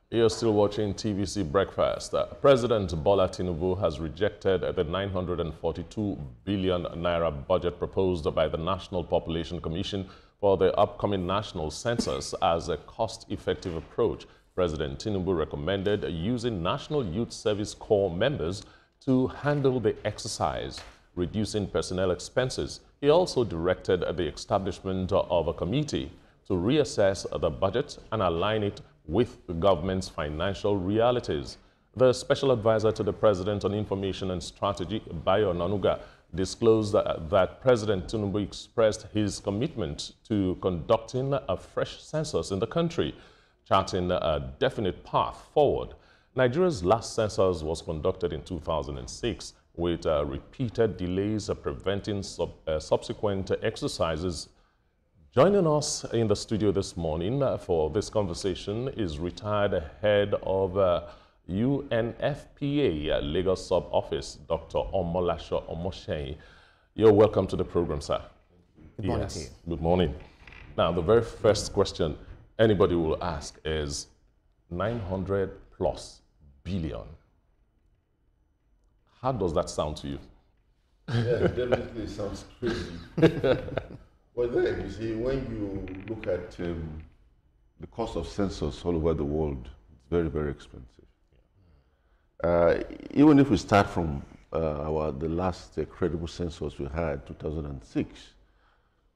You're still watching TVC Breakfast. President Bola Tinubu has rejected the 942 billion naira budget proposed by the National Population Commission for the upcoming national census as a cost-effective approach. President Tinubu recommended using National Youth Service Corps members to handle the exercise, reducing personnel expenses. He also directed the establishment of a committee to reassess the budget and align it with the government's financial realities. The special advisor to the President on Information and Strategy, Bayo Nanuga, disclosed that President Tinubu expressed his commitment to conducting a fresh census in the country, charting a definite path forward. Nigeria's last census was conducted in 2006, with repeated delays preventing subsequent exercises. Joining us in the studio this morning for this conversation is retired head of UNFPA Lagos Sub-Office, Dr. Omolaso Omosehin. You're welcome to the program, sir. Good morning to you. Good morning. Now, the very first question anybody will ask is 900+ billion. How does that sound to you? Yeah, definitely sounds crazy. But then, you see, when you look at the cost of census all over the world, it's very, very expensive. Even if we start from the last credible census we had, 2006,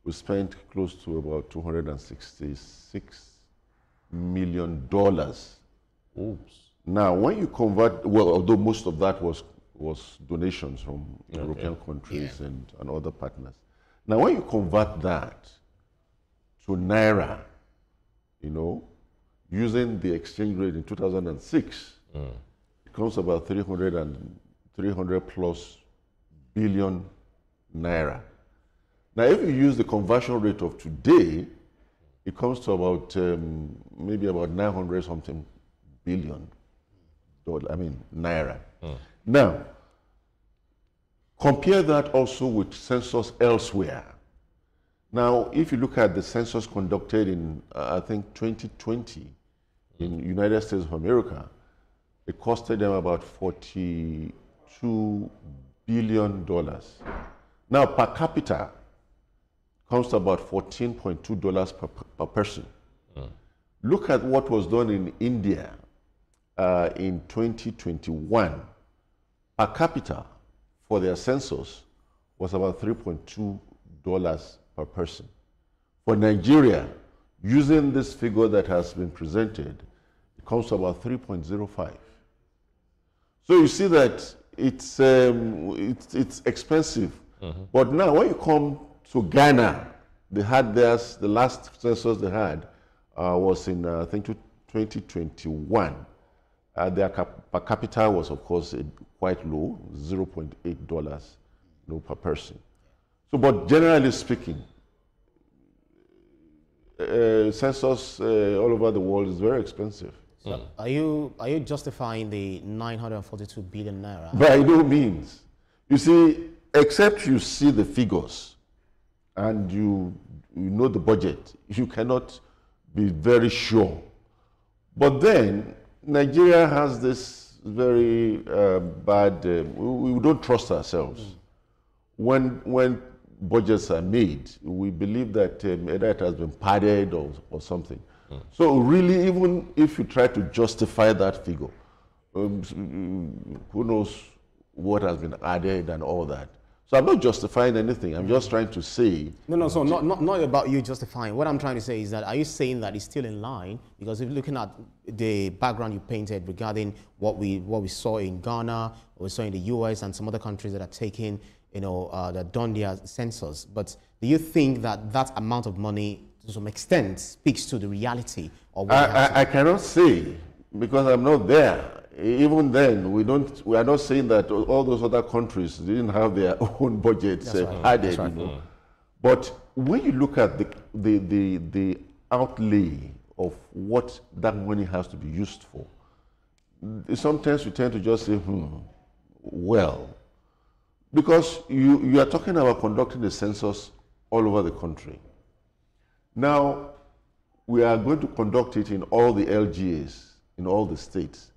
we spent close to about $266 million. Oops. Now, when you convert, well, although most of that was donations from European countries and other partners. Now, when you convert that to Naira, you know, using the exchange rate in 2006, it comes about 300+ billion Naira. Now, if you use the conversion rate of today, it comes to about maybe about 900 something billion Naira. Now, compare that also with census elsewhere. Now, if you look at the census conducted in, I think, 2020 in the United States of America, it costed them about $42 billion. Now, per capita, comes to about $14.2 per person. Look at what was done in India in 2021. Per capita, for their census, was about $3.2 per person. For Nigeria, using this figure that has been presented, it comes to about 3.05. So you see that it's expensive. But now when you come to Ghana, they had theirs, the last census they had was in, I think, 2021. Their per capita was, of course, quite low, $0.8 per person. So, but generally speaking, census all over the world is very expensive. So are you justifying the 942 billion naira? By no means. You see, except you see the figures and you know the budget, you cannot be very sure. But then Nigeria has this very bad, we don't trust ourselves. When budgets are made, we believe that either it has been padded or something. So really, even if you try to justify that figure, who knows what has been added and all that. So I'm not justifying anything. I'm just trying to say. No. So not about you justifying. What I'm trying to say is that, are you saying that it's still in line? Because if you're looking at the background you painted regarding what we saw in Ghana, what we saw in the US and some other countries that are taking, that done their census. But do you think that that amount of money, to some extent, speaks to the reality of what I cannot say because I'm not there. Even then, we are not saying that all those other countries didn't have their own budgets added. Right. But when you look at the outlay of what that money has to be used for, sometimes you tend to just say, well, because you are talking about conducting the census all over the country. Now, we are going to conduct it in all the LGAs, in all the states.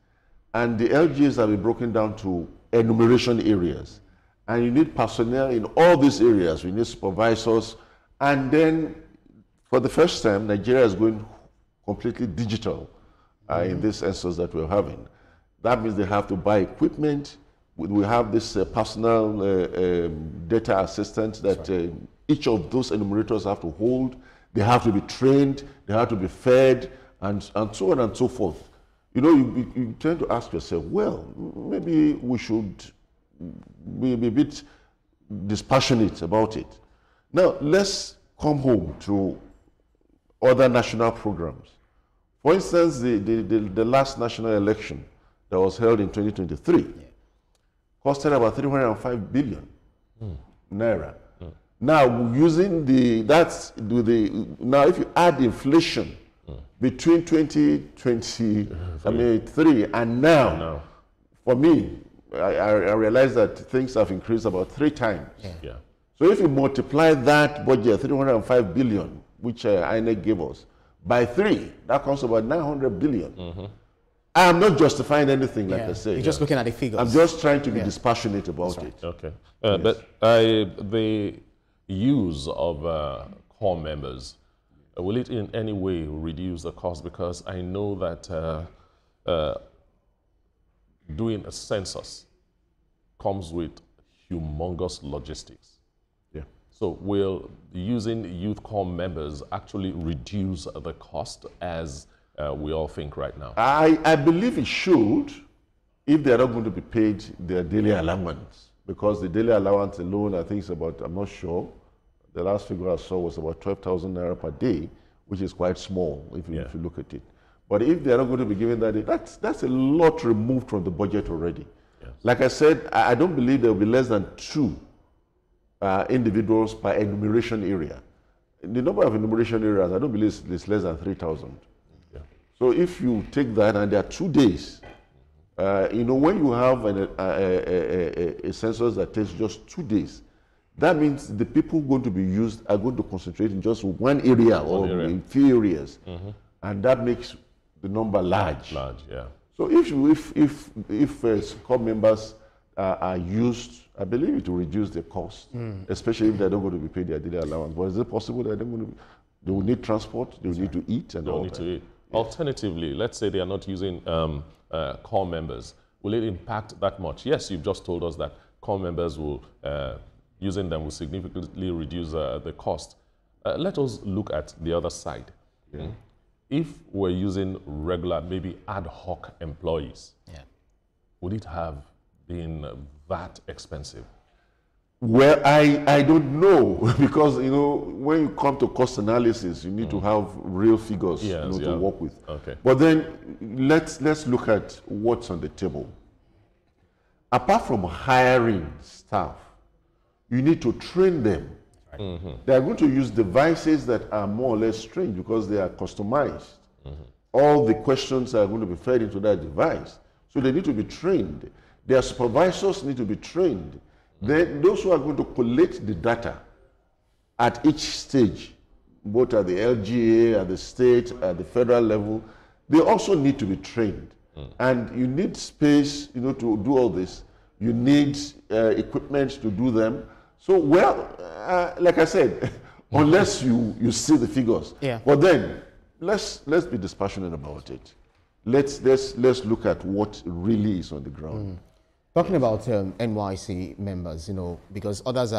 And the LGAs have been broken down to enumeration areas. And you need personnel in all these areas. We need supervisors. And then, for the first time, Nigeria is going completely digital in this census that we're having. That means they have to buy equipment. We have this personal data assistant that each of those enumerators have to hold. They have to be trained, they have to be fed, and so on and so forth. You know, you tend to ask yourself, well, maybe we should be a bit dispassionate about it. Now, let's come home to other national programs. For instance, the last national election that was held in 2023 costed about 305 billion naira. Now, using now if you add inflation between 2023 and now, for me, I realize that things have increased about 3 times. So if you multiply that budget, 305 billion, which INEC gave us, by 3, that comes to about 900 billion. I'm not justifying anything, like I said. You're just looking at the figures. I'm just trying to be dispassionate about it. Okay. But the use of core members, will it in any way reduce the cost? Because I know that doing a census comes with humongous logistics. So will using youth core members actually reduce the cost as we all think right now? I believe it should, if they are not going to be paid their daily allowance. Because the daily allowance alone, I think, is about, I'm not sure, the last figure I saw was about 12,000 naira per day, which is quite small if you look at it. But if they are not going to be given that, that's a lot removed from the budget already. Like I said, I don't believe there will be less than 2 individuals per enumeration area. The number of enumeration areas, I don't believe it's less than 3,000. So if you take that, and there are 2 days, you know, when you have a census that takes just 2 days, that means the people going to be used are going to concentrate in just one area or in few areas, and that makes the number large. So if core members are used, I believe it will reduce the cost, especially if they're not going to be paid their daily allowance. But is it possible that they will need transport, they will need to eat, and all that? Alternatively, let's say they are not using core members. Will it impact that much? Yes, you've just told us that core members will, using them will significantly reduce the cost. Let us look at the other side. If we're using regular, maybe ad hoc employees, would it have been that expensive? Well, I don't know, because, you know, when you come to cost analysis, you need to have real figures to work with. But then let's look at what's on the table. Apart from hiring staff, you need to train them. They are going to use devices that are more or less strange because they are customized. All the questions are going to be fed into that device. So they need to be trained. Their supervisors need to be trained. Then those who are going to collect the data at each stage, both at the LGA, at the state, at the federal level, they also need to be trained. And you need space, you know, to do all this. You need equipment to do them. So, well, like I said, unless you see the figures. But then, let's be dispassionate about it. Let's look at what really is on the ground. Talking about NYC members, you know, because others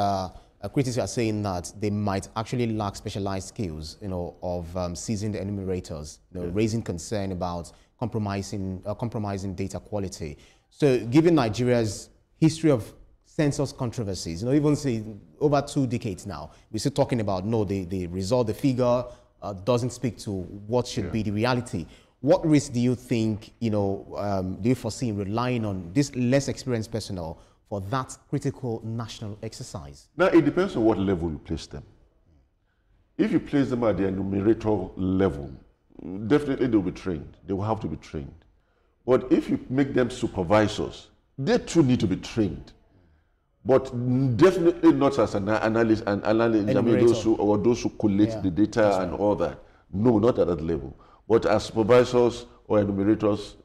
critics are saying that they might actually lack specialized skills, you know, of seasoned enumerators, you know, raising concern about compromising data quality. So, given Nigeria's history of census controversies, you know, even say over 2 decades now, we're still talking about the result, the figure doesn't speak to what should be the reality. What risk do you think, you know, do you foresee in relying on this less experienced personnel for that critical national exercise? Now, it depends on what level you place them. If you place them at the enumerator level, definitely they will be trained. They will have to be trained. But if you make them supervisors, they too need to be trained. But definitely not as an analyst, I mean those who collect the data and all that. No, not at that level. But as supervisors or enumerators,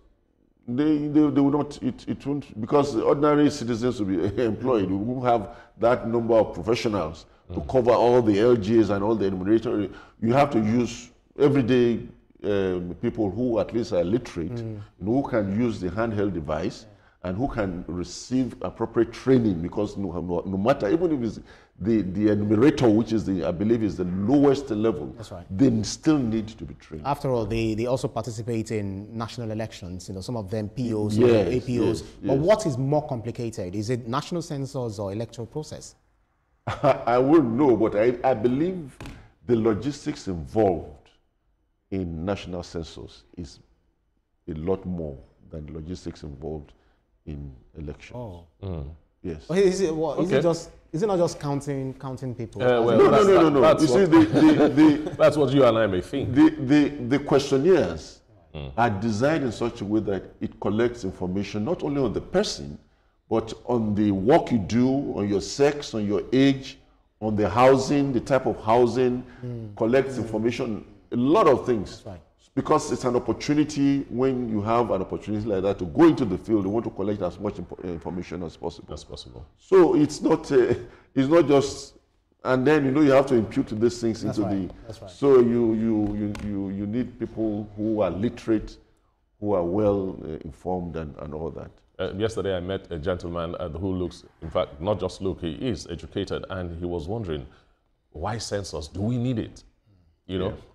they will not, it won't, because the ordinary citizens will be employed. We won't have that number of professionals to cover all the LGs and all the enumerators. You have to use everyday people who at least are literate, who can use the handheld device and who can receive appropriate training, because no matter, even if it's the enumerator, which is I believe is the lowest level, that's right, they still need to be trained. After all, they also participate in national elections, some of them POs, yes, APOs. Yes, but what is more complicated? Is it national census or electoral process? I wouldn't know, but I believe the logistics involved in national census is a lot more than the logistics involved in elections. Oh. Yes. Is it not just counting people? No. That's you see, that's what you and I may think. The questionnaires are designed in such a way that it collects information not only on the person, but on the work you do, on your sex, on your age, on the housing, the type of housing, collects information, a lot of things. That's right. Because it's an opportunity, when you have an opportunity like that to go into the field, you want to collect as much information as possible. As possible. So it's not just, and then you have to impute these things into the. That's right. So you need people who are literate, who are well informed, and all that. Yesterday I met a gentleman who looks, in fact, not just look, he is educated, and he was wondering, why census? Do we need it?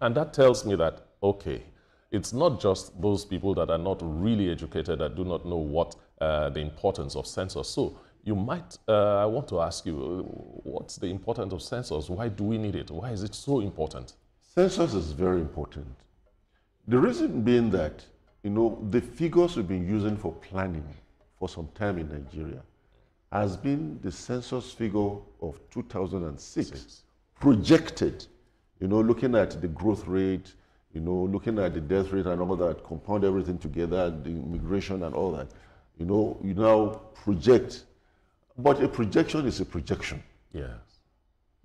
And that tells me that, okay, it's not just those people that are not really educated that do not know what the importance of census. So you might, I want to ask you, what's the importance of census? Why do we need it? Why is it so important? Census is very important. The reason being that, the figures we've been using for planning for some time in Nigeria has been the census figure of 2006, projected, looking at the growth rate, looking at the death rate and all that, compound everything together, the immigration and all that, you now project. But a projection is a projection. Yes.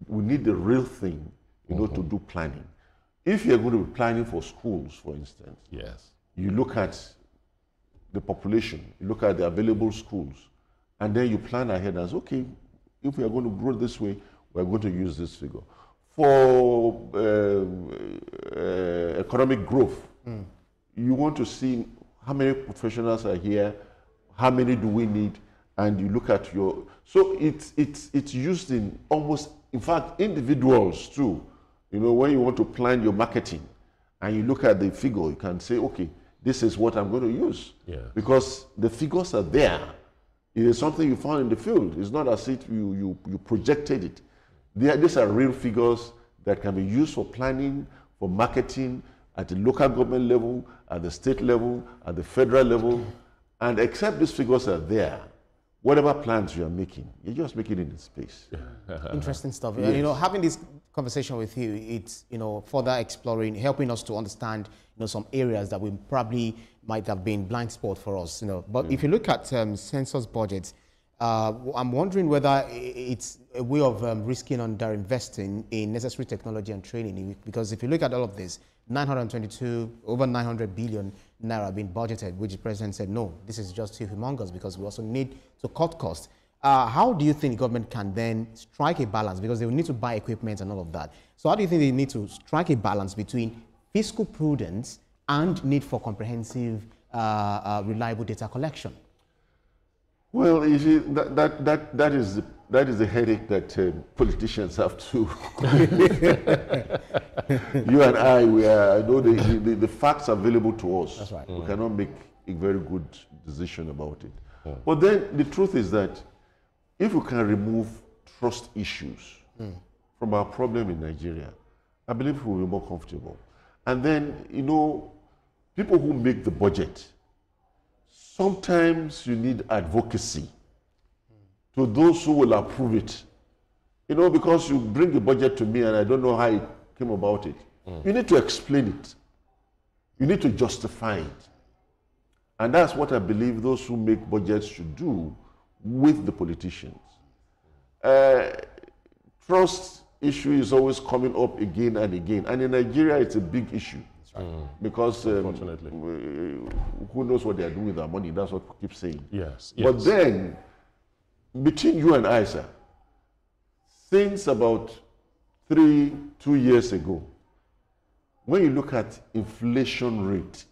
We need the real thing, to do planning. If you're going to be planning for schools, for instance, yes, you look at the population, you look at the available schools, and then you plan ahead as, okay, if we are going to grow this way, we're going to use this figure. For economic growth, you want to see how many professionals are here, how many do we need, and you look at your. So it's used in almost, in fact, individuals too. When you want to plan your marketing, and you look at the figure, you can say, okay, this is what I'm going to use, because the figures are there. It is something you found in the field. It's not as if you projected it. These are real figures that can be used for planning, for marketing, at the local government level, at the state level, at the federal level. And except these figures are there, whatever plans you are making, you're just making it in space. Interesting stuff. Yes. Having this conversation with you, it's further exploring, helping us to understand some areas that we probably might have been blind spot for us. But if you look at census budgets, I'm wondering whether it's a way of risking underinvesting in necessary technology and training. Because if you look at all of this, over 900 billion naira being budgeted, which the president said, no, this is just too humongous because we also need to cut costs. How do you think the government can then strike a balance? Because they will need to buy equipment and all of that. So how do you think they need to strike a balance between fiscal prudence and need for comprehensive, reliable data collection? Well, you see, that is the headache that politicians have to. You and I know the facts are available to us. That's right. We cannot make a very good decision about it. But then the truth is that if we can remove trust issues from our problem in Nigeria, I believe we'll be more comfortable. And then, people who make the budget, sometimes you need advocacy to those who will approve it. Because you bring the budget to me and I don't know how it came about it. You need to explain it. You need to justify it. And that's what I believe those who make budgets should do with the politicians. Trust issue is always coming up again and again. And in Nigeria, it's a big issue. That's right. Because unfortunately, who knows what they are doing with their money? That's what we keep saying. Yes. But then, between you and I, sir, since about 2 years ago, when you look at inflation rate,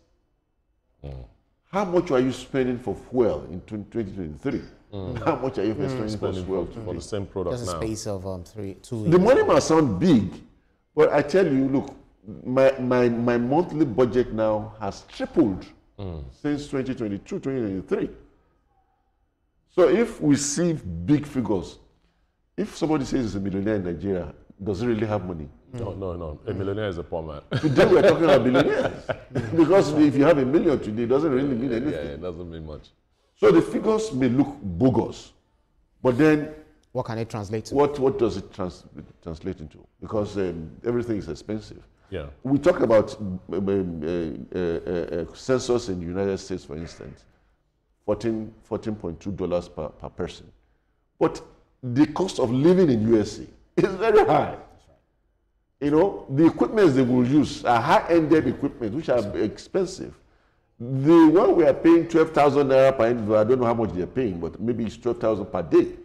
how much are you spending for fuel in 2023? How much are you spending for fuel for the same product Just now? a space of 2 years. The money must sound big, but I tell you, look, my monthly budget now has tripled since 2022, 2023. So if we see big figures, if somebody says he's a millionaire in Nigeria, does he really have money? No. A millionaire is a poor man. Today we're talking about billionaires. Because if you have $1 million today, it doesn't really mean anything. Yeah, it doesn't mean much. So the figures may look bogus, but then what can it translate to? What does it translate into? Because everything is expensive. Yeah. We talk about census in the United States, for instance, $14.2 per person. But the cost of living in USA is very high. You know, the equipment they will use are high-ended equipment, which are expensive. The one we are paying 12,000 naira per individual, I don't know how much they are paying, but maybe it's 12,000 per day.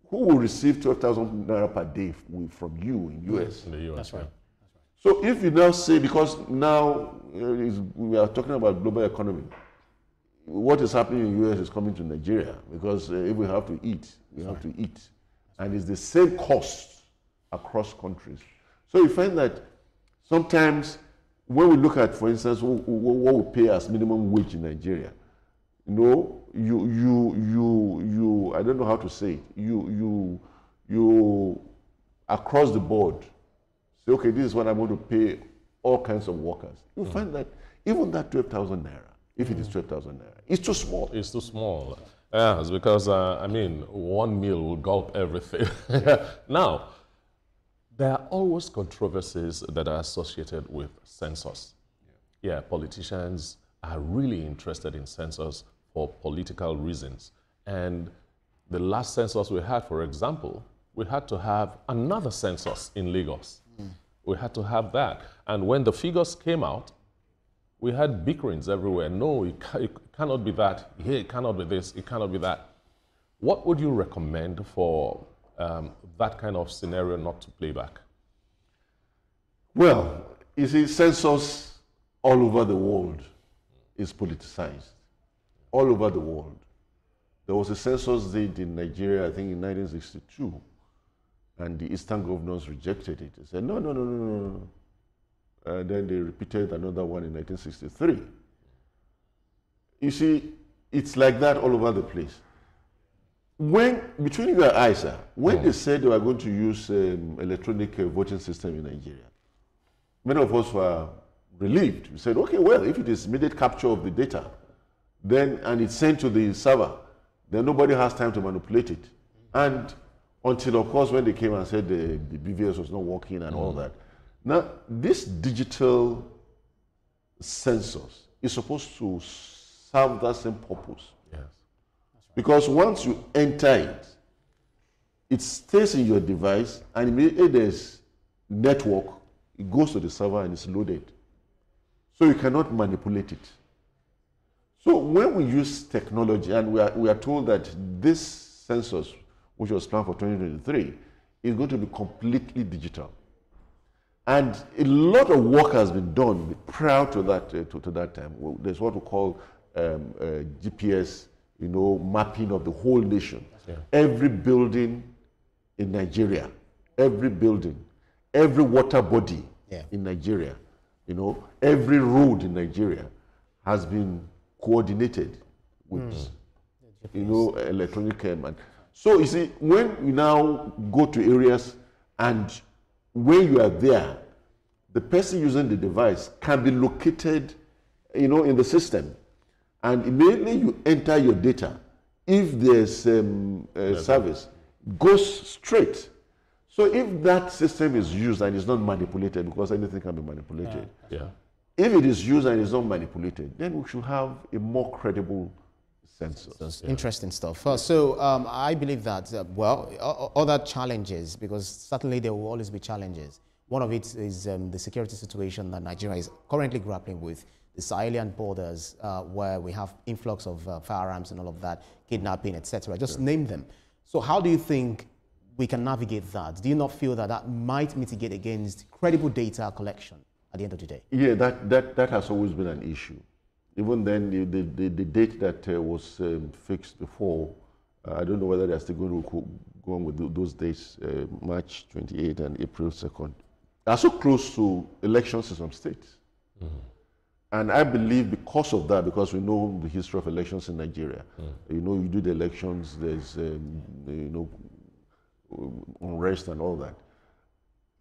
Who will receive 12,000 naira per day from you in US? In the US, That's right. So if you now say, because now we are talking about global economy, what is happening in the US is coming to Nigeria, because if we have to eat, we have to eat. And it's the same cost across countries. So you find that sometimes when we look at, for instance, what we pay as minimum wage in Nigeria, you know, you I don't know how to say it, you across the board say, okay, this is what I'm going to pay all kinds of workers. You find that even that 12,000 naira, if it is 12,000 naira, it's too small. It's too small. Yeah, it's because, I mean, one meal will gulp everything. Now, there are always controversies that are associated with census. Yeah, politicians are really interested in census for political reasons. And the last census we had, for example, we had to have another census in Lagos. We had to have that. And when the figures came out, we had bickerings everywhere. No, it cannot be that. Yeah, it cannot be this. It cannot be that. What would you recommend for that kind of scenario not to play back? Well, you see, census all over the world is politicized. All over the world. There was a census did in Nigeria, I think in 1962, and the Eastern governors rejected it. They said, no. And then they repeated another one in 1963. You see, it's like that all over the place. When, between you and I, sir, when they said they were going to use electronic voting system in Nigeria, many of us were relieved. We said, okay, well, if it is immediate capture of the data, then, and it's sent to the server, then nobody has time to manipulate it. And until, of course, when they came and said the BVS was not working and all that. Now, this digital census is supposed to serve that same purpose. Yes. Because once you enter it, it stays in your device, and immediately there's network, it goes to the server and it's loaded. So you cannot manipulate it. So when we use technology, and we are told that this census, which was planned for 2023, is going to be completely digital. And a lot of work has been done prior to that, to that time. There's what we call GPS, you know, mapping of the whole nation. Yeah. Every building in Nigeria, every building, every water body in Nigeria, you know, every road in Nigeria has been coordinated with, you know, electronic and so you see, when you now go to areas and when you are there, the person using the device can be located, you know, in the system, and immediately you enter your data. If there's service, goes straight. So if that system is used and is not manipulated, because anything can be manipulated, if it is used and is not manipulated, then we should have a more credible census. So interesting stuff. I believe that, other challenges, because certainly there will always be challenges. One of it is the security situation that Nigeria is currently grappling with, the Sahelian borders, where we have influx of firearms and all of that, kidnapping, etc. Just name them. So how do you think we can navigate that? Do you not feel that that might mitigate against credible data collection at the end of the day? Yeah, that has always been an issue. Even then, the date that was fixed before, I don't know whether they're still going to go on with those dates, March 28 and April 2nd, are so close to elections in some states. Mm-hmm. And I believe because of that, because we know the history of elections in Nigeria, you know, you do the elections, there's, you know, unrest and all that.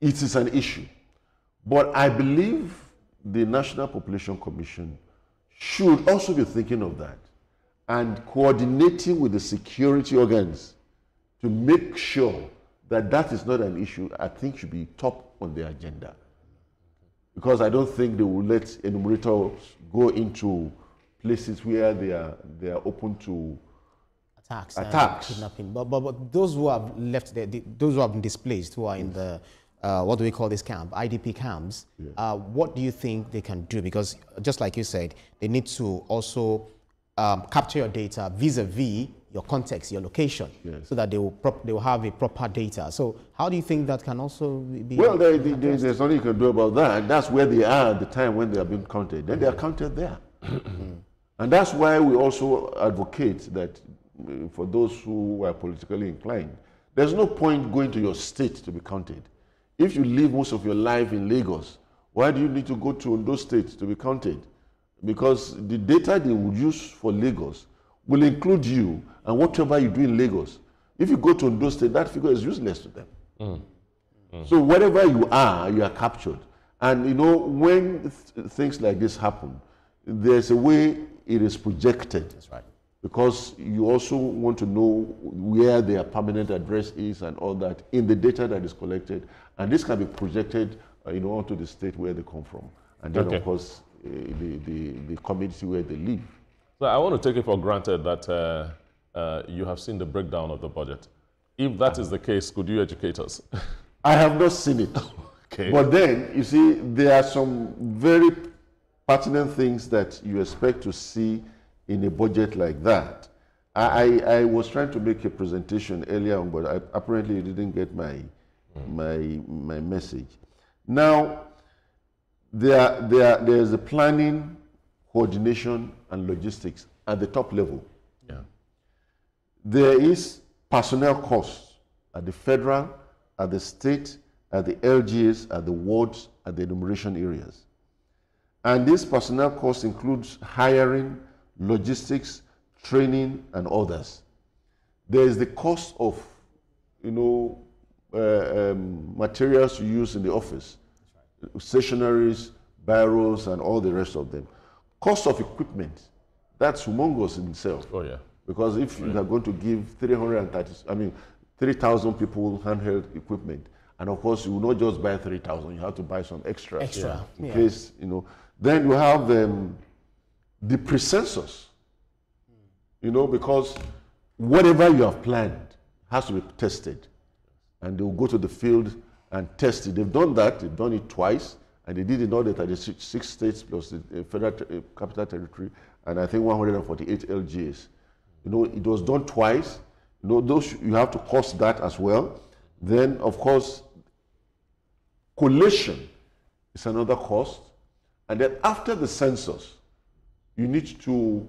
It is an issue. But I believe the National Population Commission should also be thinking of that and coordinating with the security organs to make sure that that is not an issue. I think should be top on the agenda. Because I don't think they will let enumerators go into places where they are open to attacks. Kidnapping. But those who have left there, those who have been displaced, who are in the what do we call this camp, IDP camps, what do you think they can do? Because just like you said, they need to also capture your data vis-a-vis your context, your location, so that they will have a proper data. So how do you think that can also be? Well, there's nothing you can do about that. That's where they are at the time when they are being counted. Then they are counted there. And that's why we also advocate that for those who are politically inclined, there's no point going to your state to be counted. If you live most of your life in Lagos, why do you need to go to those states to be counted? Because the data they would use for Lagos will include you and whatever you do in Lagos. If you go to Ondo State, that figure is useless to them. So wherever you are captured. And you know, when things like this happen, there's a way it is projected. That's right. Because you also want to know where their permanent address is and all that in the data that is collected. And this can be projected onto the state where they come from. And then, of course, the community where they live. So I want to take it for granted that you have seen the breakdown of the budget. If that is the case, could you educate us? I have not seen it. Okay. But then, you see, there are some very pertinent things that you expect to see in a budget like that. I was trying to make a presentation earlier on, but I apparently didn't get my message. Now, there is a planning, coordination, and logistics at the top level. Yeah. There is personnel costs at the federal, at the state, at the LGAs, at the wards, at the enumeration areas. And this personnel cost includes hiring, logistics, training, and others. There is the cost of, materials you use in the office, stationaries, barrels, and all the rest of them. Cost of equipment, that's humongous in itself. Oh yeah. Because if you are going to give 3,000 people handheld equipment, and of course you will not just buy 3,000, you have to buy some extra. In case, Then you have the pre-census, because whatever you have planned has to be tested. And they will go to the field and test it. They've done that, they've done it twice, and they did it all the 36 states plus the federal capital territory, and I think 148 LGAs. It was done twice. Those you have to cost that as well. Then, of course, collation is another cost. And then after the census, you need to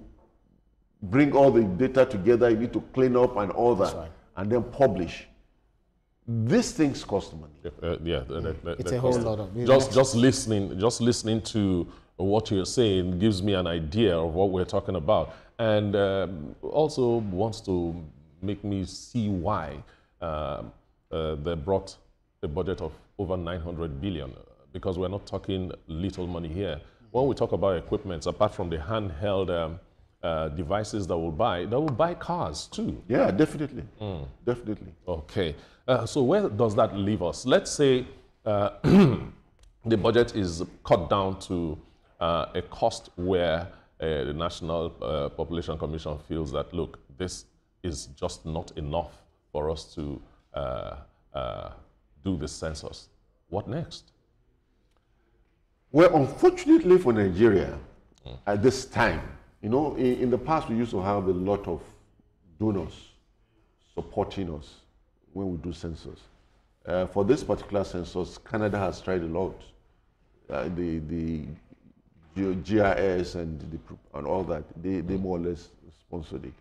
bring all the data together, you need to clean up and all that, and then publish. These things cost money. It's a whole lot of just listening to what you're saying gives me an idea of what we're talking about, and also wants to make me see why they brought a budget of over 900 billion, because we're not talking little money here. When we talk about equipment, apart from the handheld devices that will buy cars too. Yeah, definitely. Definitely. Okay. So where does that leave us? Let's say the budget is cut down to a cost where the National Population Commission feels that, look, this is just not enough for us to do this census, what next? Well, unfortunately for Nigeria, at this time, you know, in the past we used to have a lot of donors supporting us when we do census. For this particular census, Canada has tried a lot. The GIS and all that, they more or less sponsored it.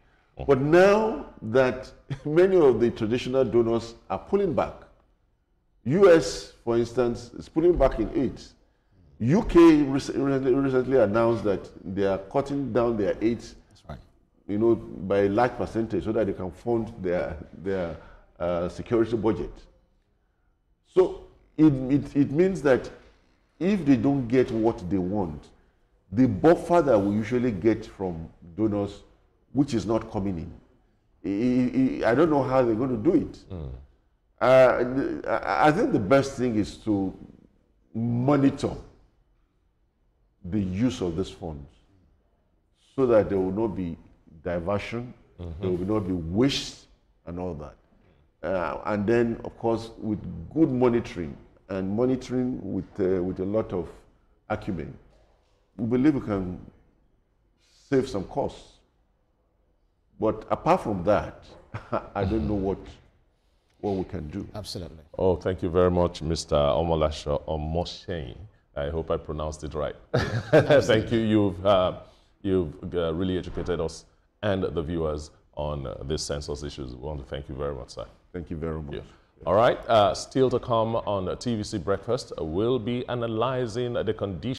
But now that many of the traditional donors are pulling back, US, for instance, is pulling back in aid. UK recently announced that they are cutting down their aid, you know, by a large percentage so that they can fund their security budget. So it means that if they don't get what they want, the buffer that we usually get from donors, which is not coming in, I don't know how they're going to do it. I think the best thing is to monitor the use of these funds so that there will not be diversion, there will not be waste and all that. And then, of course, with good monitoring and monitoring with a lot of acumen, we believe we can save some costs. But apart from that, I don't know what we can do. Absolutely. Oh, thank you very much, Mr. Omolaso Omosehin. I hope I pronounced it right. Thank you. You've really educated us and the viewers on these census issues. We want to thank you very much, sir. Thank you very much. Yeah. All right. Still to come on TVC Breakfast, we'll be analyzing the condition